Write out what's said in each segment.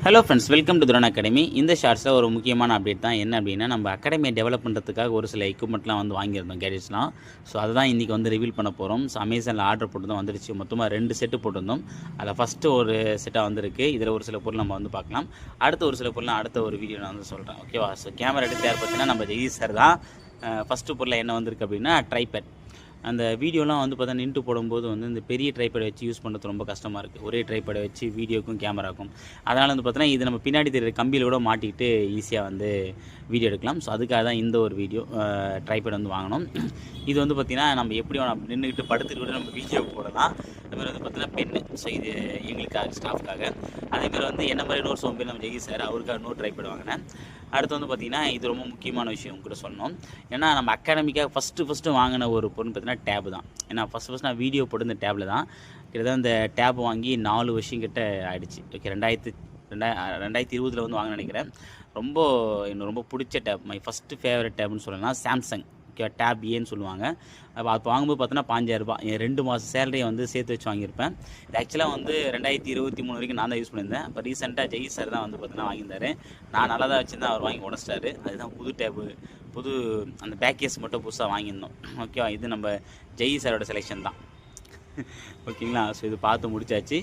Hello friends, welcome to துரன் academy. இந்த ஷார்ட்ஸில் ஒரு முக்கியமான அப்டேட் தான். என்ன அப்படின்னா, நம்ம அகாடமியை டெவலப் பண்ணுறதுக்காக ஒரு சில எக்யூப்மெண்ட்லாம் வந்து வாங்கியிருந்தோம், கேஜெட்ஸ்லாம். ஸோ அதை தான் இன்றைக்கி வந்து ரிவீல் பண்ண போகிறோம். ஸோ அமேசானில் ஆர்டர் போட்டு தான் வந்துருச்சு. மொத்தமாக 2 செட்டு போட்டிருந்தோம். அதில் ஃபஸ்ட்டு ஒரு செட்டாக வந்திருக்கு. இதில் ஒரு சில பொருள் நம்ம வந்து பார்க்கலாம். அடுத்த ஒரு சில பொருள் அடுத்த ஒரு வீடியோ நான் வந்து சொல்கிறேன், ஓகேவா? ஸோ கேமரா எடுத்து யார் பார்த்தீங்கன்னா நம்ம ஜெகதீஷ் சார் தான். ஃபஸ்ட்டு பொருள் என்ன வந்திருக்கு அப்படின்னா ட்ரைபேட். அந்த வீடியோலாம் வந்து பார்த்தா நின்று போடும்போது வந்து இந்த பெரிய ட்ரைபேடை வச்சு யூஸ் பண்ணுறது ரொம்ப கஷ்டமாக இருக்குது. ஒரே ட்ரைபேடை வச்சு வீடியோக்கும் கேமராக்கும். அதனால் வந்து பார்த்தோன்னா இது நம்ம பின்னாடி தெரியுற கம்பியில் கூட மாட்டிக்கிட்டு ஈஸியாக வந்து வீடியோ எடுக்கலாம். ஸோ அதுக்காக தான் இந்த ஒரு வீடியோ ட்ரைபேட் வந்து வாங்கினோம். இது வந்து பார்த்திங்கன்னா நம்ம எப்படி நின்றுக்கிட்டு படுத்துட்டு கூட நம்ம வீடியோ போடலாம். அதுமாதிரி வந்து பார்த்தீங்கன்னா பென்னு. ஸோ இது எங்களுக்காக, ஸ்டாஃப்காக. அதேமாதிரி வந்து என்ன மாதிரி இன்னொரு சோம்பேறி நம்ம ஜெகி சார், அவருக்காக இன்னொரு ட்ரைபேட் வாங்கினேன். அடுத்து வந்து பார்த்திங்கன்னா இது ரொம்ப முக்கியமான விஷயம் கூட சொல்லணும். ஏன்னா நம்ம அகாடமிக்காக ஃபஸ்ட்டு வாங்கின ஒரு பொருள் பார்த்திங்கன்னா டேப் தான். ஏன்னா ஃபஸ்ட்டு நான் வீடியோ போட்டு இந்த டேப்பில் தான் கிட்டத்தட்ட இந்த டேப் வாங்கி 4 வருஷம் கிட்ட ஆகிடுச்சு. ஓகே, 2020 வந்து வாங்க நினைக்கிறேன். எனக்கு ரொம்ப பிடிச்ச டேப், மை ஃபஸ்ட்டு ஃபேவரட் டேப்னு சொல்லலாம். சாம்சங் டேப் ஏன்னு சொல்லுவாங்க. அப்போ வாங்கும்போது பார்த்தோன்னா 5000 ரூபாய். என் 2 மாதம் சேலரியை வந்து சேர்த்து வச்சு வாங்கியிருப்பேன். இது ஆக்சுவலாக வந்து 2023 வரைக்கும் நான் தான் யூஸ் பண்ணியிருந்தேன். இப்போ ரீசெண்டாக ஜெய் சார் தான் வந்து பார்த்தீங்கன்னா வாங்கியிருந்தார். நான் நல்லா தான் வச்சுருந்தேன், அவர் வாங்கி உடச்சிட்டாரு. அதுதான் புது டேப்பு, புது அந்த பேக் கேஸ் மட்டும் புதுசாக வாங்கியிருந்தோம். ஓகேவா? இது நம்ம ஜெய் சாரோட செலெக்ஷன் தான். ஓகேங்களா? ஸோ இது பார்த்து முடிச்சாச்சு.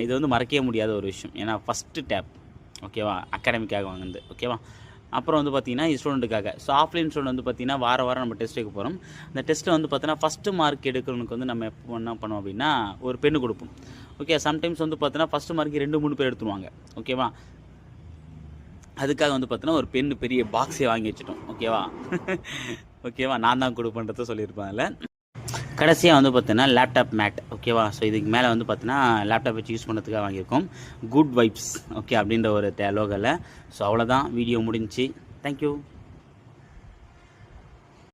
இது வந்து மறக்கவே முடியாத ஒரு விஷயம். ஏன்னா ஃபஸ்ட்டு டேப், ஓகேவா, அகாடமிக்காக வாங்கினது. ஓகேவா? அப்புறம் வந்து பார்த்திங்கன்னா ஸ்டூடெண்ட்டுக்காக. ஸோ ஆஃப்லைன் ஸ்டூடெண்ட் வந்து பார்த்திங்கன்னா வாரம் நம்ம டெஸ்ட் வைக்க போகிறோம். அந்த டெஸ்ட்டில் வந்து பார்த்தீங்கன்னா ஃபஸ்ட்டு மார்க் எடுக்கிறவனுக்கு வந்து நம்ம என்ன பண்ணுவோம் அப்படின்னா ஒரு பெண்ணு கொடுப்போம். ஓகே, சம்டைம்ஸ் வந்து பார்த்தீங்கன்னா ஃபஸ்ட்டு மார்க்கு 2-3 பேர் எடுத்துருவாங்க. ஓகேவா? அதுக்காக வந்து பார்த்தீங்கன்னா ஒரு பெண்ணு பெரிய பாக்ஸே வாங்கி வச்சுட்டோம். ஓகேவா? ஓகேவா, நான் தான் கொடுப்பேன்றத சொல்லியிருப்பேன் அதில். கடைசியாக வந்து பார்த்தீங்கன்னா லேப்டாப் மேட். ஓகேவா? ஸோ இதுக்கு மேலே வந்து பார்த்தீங்கன்னா லேப்டாப் வச்சு யூஸ் பண்ணுறதுக்காக வாங்கியிருக்கோம். குட் வைப்ஸ், ஓகே, அப்படின்ற ஒரு லோகோவில். ஸோ அவ்வளோதான், வீடியோ முடிஞ்சிச்சு. தேங்க்யூ.